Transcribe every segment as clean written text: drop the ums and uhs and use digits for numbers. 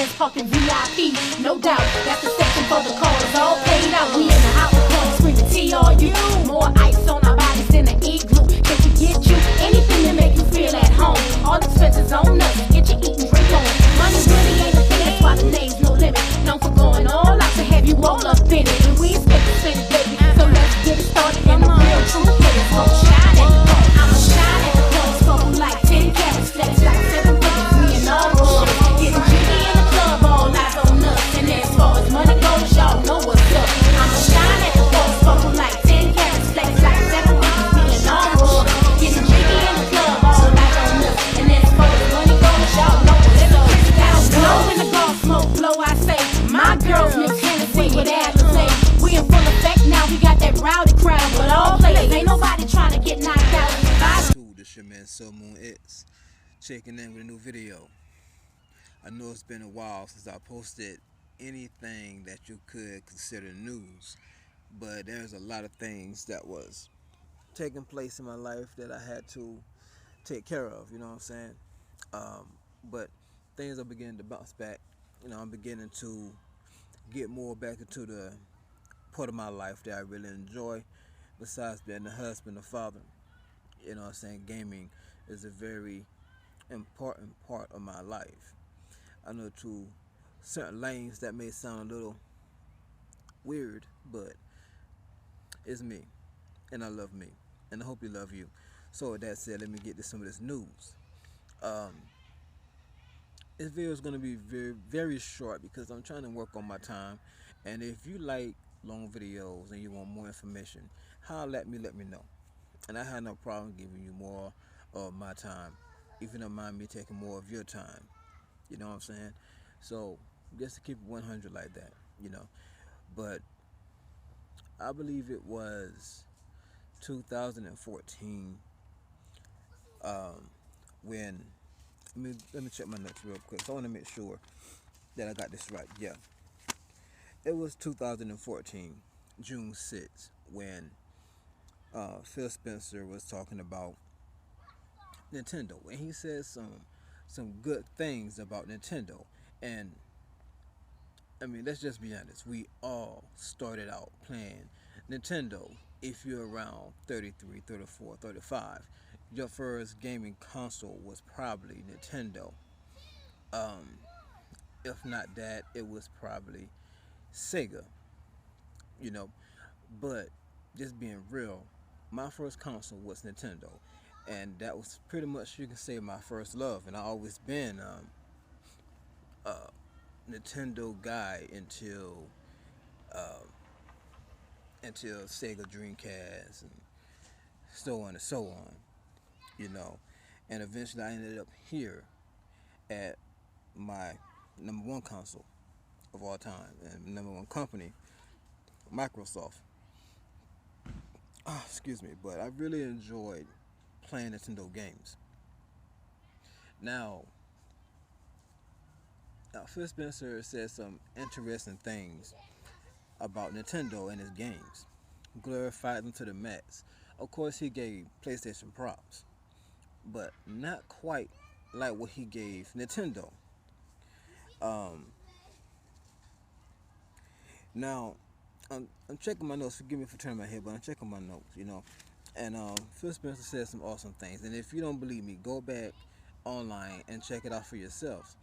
Benz parked in VIP. No doubt, that's the section for the cars all paid out. We in the house corner screaming TRU. More ice on our bodies than an igloo. Can we get you anything to make you feel at home? All expenses on us, get your eat and drink on. Money really ain't a thing, that's why the name's No Limit. Known for going all out to have you all up in it. And we expect to spend it, baby. So let's get it started. And the real truth is gon' shine at the club. I'ma shine at the club, sparkle like 10 carats, flex like 7 figures. Me and all the shit. Getting jiggy in the club, all eyes on us. And as far as money goes, y'all know what's up. I'ma shine at the club, sparkle like 10 carats, flex like 7 figures. Me and all the shit. Getting jiggy in the club, all eyes on us. And as far as money goes, y'all know what's up. Now blow in the golf smoke, blow I say. My girls mix Hennessy with Alizé. We in full effect now, we got that rowdy crowd. But all players, ain't nobody trying to get knocked out. This your man Soul Moon X, checking in with a new video. I know it's been a while since I posted anything that you could consider news, but there's a lot of things that was taking place in my life that I had to take care of, you know what I'm saying? But things are beginning to bounce back. You know, I'm beginning to get more back into the part of my life that I really enjoy, besides being a husband, a father. You know what I'm saying? Gaming is a very important part of my life. I know to certain lanes that may sound a little weird, but it's me, and I love me, and I hope you love you. So with that said, let me get to some of this news. This video is going to be very, very short because I'm trying to work on my time. And if you like long videos and you want more information, holler at me, let me know. And I have no problem giving you more of my time, if you don't mind me taking more of your time. You know what I'm saying? So just to keep it 100 like that, you know. But I believe it was 2014 when let me check my notes real quick. So I want to make sure that I got this right. Yeah, it was 2014 June 6th when Phil Spencer was talking about Nintendo, and he said some good things about Nintendo. And I mean, let's just be honest, we all started out playing Nintendo. If you're around 33, 34, 35, your first gaming console was probably Nintendo. If not that, it was probably Sega, you know. But just being real, my first console was Nintendo, and that was pretty much, you can say, my first love. And I always been a Nintendo guy until Sega Dreamcast and so on and so on, you know. And eventually I ended up here at my number one console of all time and number one company, Microsoft. Excuse me, but I really enjoyed playing Nintendo games. Now Phil Spencer said some interesting things about Nintendo and his games, glorified them to the max. Of course, he gave PlayStation props, but not quite like what he gave Nintendo. Now, I'm checking my notes. Forgive me for turning my head, but I'm checking my notes, you know. And Phil Spencer said some awesome things. And if you don't believe me, go back online and check it out for yourselves.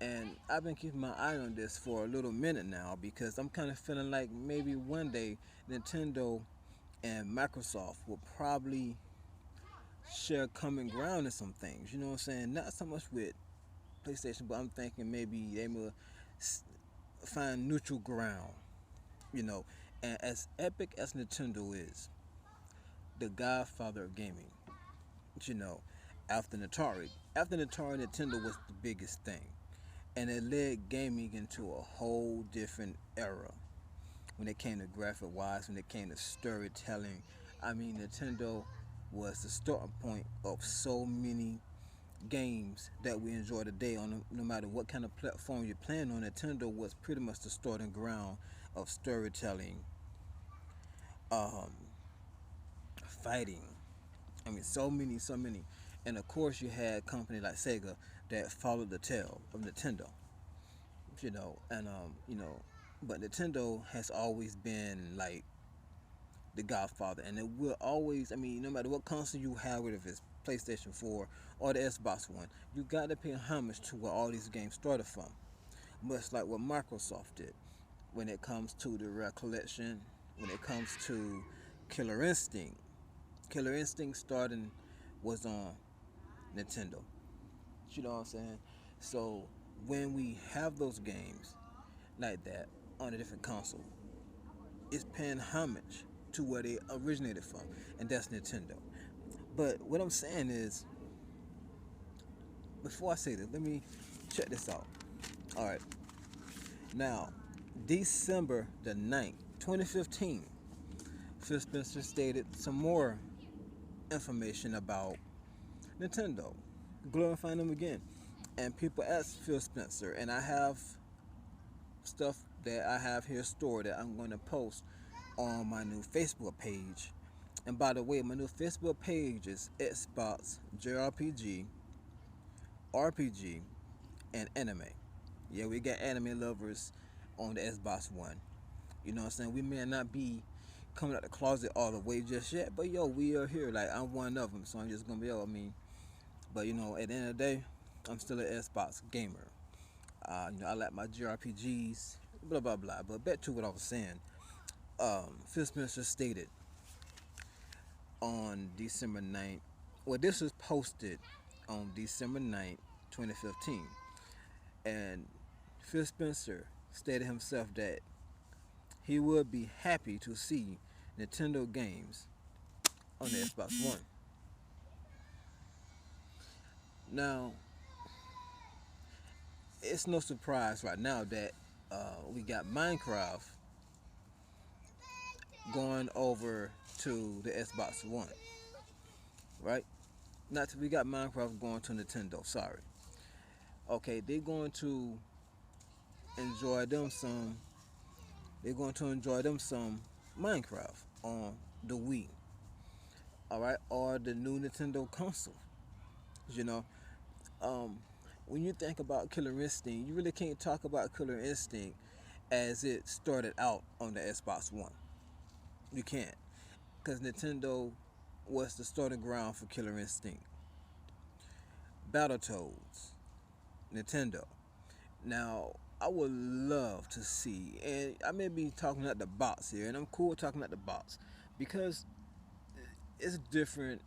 And I've been keeping my eye on this for a little minute now, because I'm kind of feeling like maybe one day Nintendo and Microsoft will probably share common ground in some things. You know what I'm saying? Not so much with PlayStation, but I'm thinking maybe they will find neutral ground. You know, and as epic as Nintendo is, the godfather of gaming, you know, after Atari, Nintendo was the biggest thing, and it led gaming into a whole different era. When it came to graphic wise, when it came to storytelling, I mean, Nintendo was the starting point of so many games that we enjoy today. On no matter what kind of platform you're playing on, Nintendo was pretty much the starting ground of storytelling, fighting. I mean, so many. And of course, you had a company like Sega that followed the tail of Nintendo. and but Nintendo has always been like the Godfather, and it will always. I mean, no matter what console you have, whether it's PlayStation 4 or the Xbox One, you got to pay homage to where all these games started from. Much like what Microsoft did when it comes to the Rare Collection, when it comes to Killer Instinct. Killer Instinct starting was on Nintendo. You know what I'm saying? So when we have those games like that on a different console, it's paying homage to where they originated from, and that's Nintendo. But what I'm saying is, before I say this, let me check this out. All right, now December the 9th, 2015, Phil Spencer stated some more information about Nintendo, glorifying them again. And people ask Phil Spencer, and I have stuff that I have here stored that I'm going to post on my new Facebook page. And by the way, my new Facebook page is Xbox JRPG, RPG, and anime. Yeah, we got anime lovers on the Xbox One. You know what I'm saying? We may not be coming out the closet all the way just yet, but yo, we are here. Like, I'm one of them, so I'm just gonna be, but at the end of the day, I'm still an Xbox gamer. I like my JRPGs, blah blah blah. But back to what I was saying. Phil Spencer stated on December 9th. Well, this was posted on December 9th, 2015, and Phil Spencer stated himself that he would be happy to see Nintendo games on the Xbox One. Now, it's no surprise right now that we got Minecraft going over to the Xbox One, right? Not to, we got Minecraft going to Nintendo. Sorry. Okay, they're going to enjoy them some. They're going to enjoy them some Minecraft on the Wii. All right, or the new Nintendo console. You know, um, when you think about Killer Instinct, you really can't talk about Killer Instinct as it started out on the Xbox One. You can't, because Nintendo was the starting ground for Killer Instinct. Battletoads, Nintendo. Now, I would love to see, and I may be talking at the box here, and I'm cool talking at the box because it's different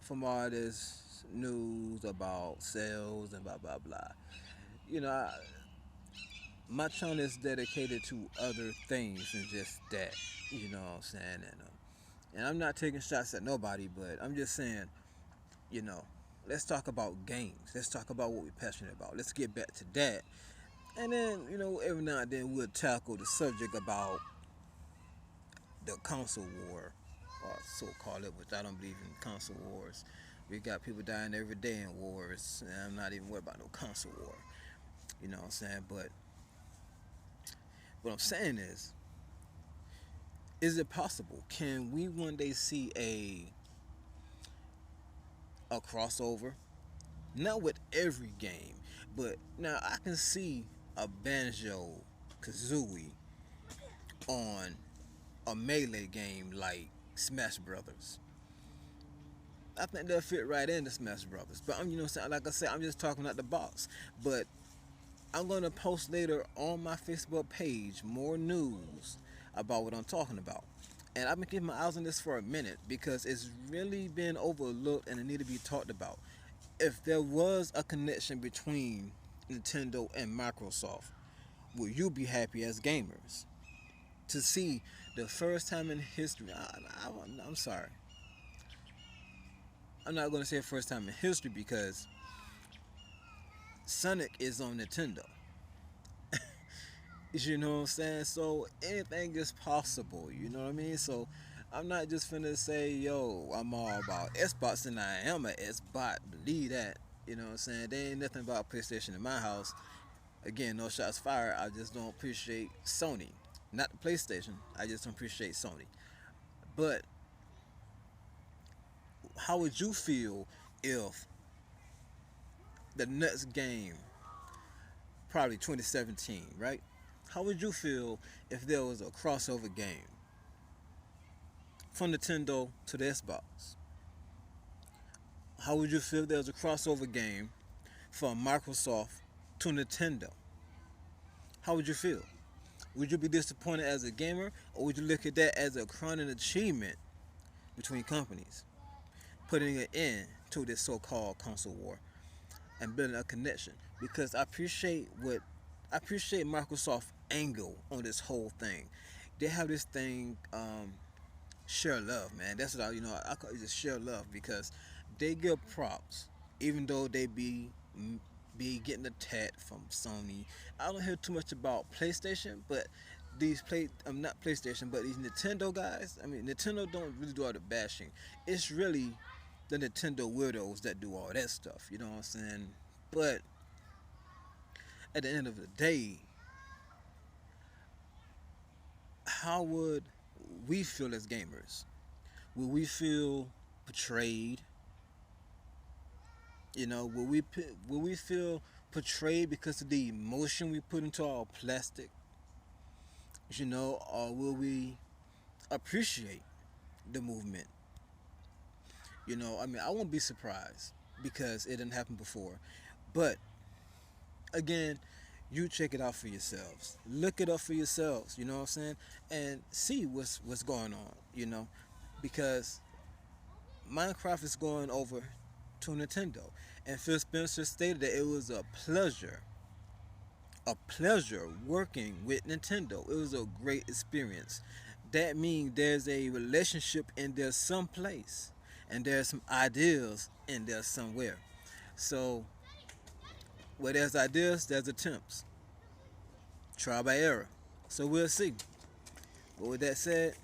from all this news about sales and blah blah blah. You know, my channel is dedicated to other things than just that. You know what I'm saying? And I'm not taking shots at nobody, but I'm just saying, you know, let's talk about games. Let's talk about what we're passionate about. Let's get back to that. And then, every now and then we'll tackle the subject about the console war, or so call it, which I don't believe in console wars. We got people dying every day in wars, and I'm not even worried about no console war. You know what I'm saying? But what I'm saying is it possible? Can we one day see a crossover? Not with every game, but now I can see a Banjo Kazooie on a melee game like Smash Brothers. I think they'll fit right into Smash Brothers. But like I said, I'm just talking out the box. But I'm gonna post later on my Facebook page more news about what I'm talking about. And I've been keeping my eyes on this for a minute because it's really been overlooked and it need to be talked about. If there was a connection between Nintendo and Microsoft, would you be happy as gamers to see the first time in history? I'm sorry, I'm not going to say first time in history because Sonic is on Nintendo. You know what I'm saying? So anything is possible. You know what I mean? So I'm not just finna say, yo, I'm all about Xbox, and I am an Xbox. Believe that. You know what I'm saying? There ain't nothing about PlayStation in my house. Again, no shots fired. I just don't appreciate Sony. Not the PlayStation. I just don't appreciate Sony. But how would you feel if the next game probably 2017, right? How would you feel if there was a crossover game from Nintendo to the Xbox? How would you feel if there was a crossover game from Microsoft to Nintendo? How would you feel? Would you be disappointed as a gamer, or would you look at that as a crowning achievement between companies, putting an end to this so-called console war and building a connection? Because I appreciate Microsoft angle on this whole thing. They have this thing, share love, man. That's what I call it, just share love, because they give props, even though they be getting attacked from Sony. I don't hear too much about PlayStation, but not PlayStation, but these Nintendo guys. I mean, Nintendo don't really do all the bashing. It's really the Nintendo weirdos that do all that stuff. You know what I'm saying? But at the end of the day, how would we feel as gamers? Will we feel betrayed? Will we feel portrayed because of the emotion we put into our plastic? Or will we appreciate the movement? I won't be surprised because it didn't happen before. But again, you check it out for yourselves. Look it up for yourselves, you know what I'm saying? And see what's going on, because Minecraft is going over to Nintendo. And Phil Spencer stated that it was a pleasure working with Nintendo. It was a great experience. That means there's a relationship in there someplace, and there's some ideas in there somewhere. So where there's ideas, there's attempts. Trial by error. So we'll see. But with that said,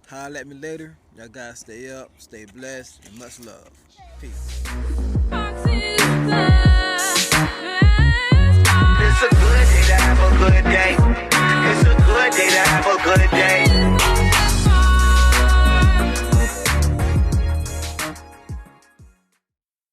holla at me later. Y'all guys stay up, stay blessed, and much love. Peace.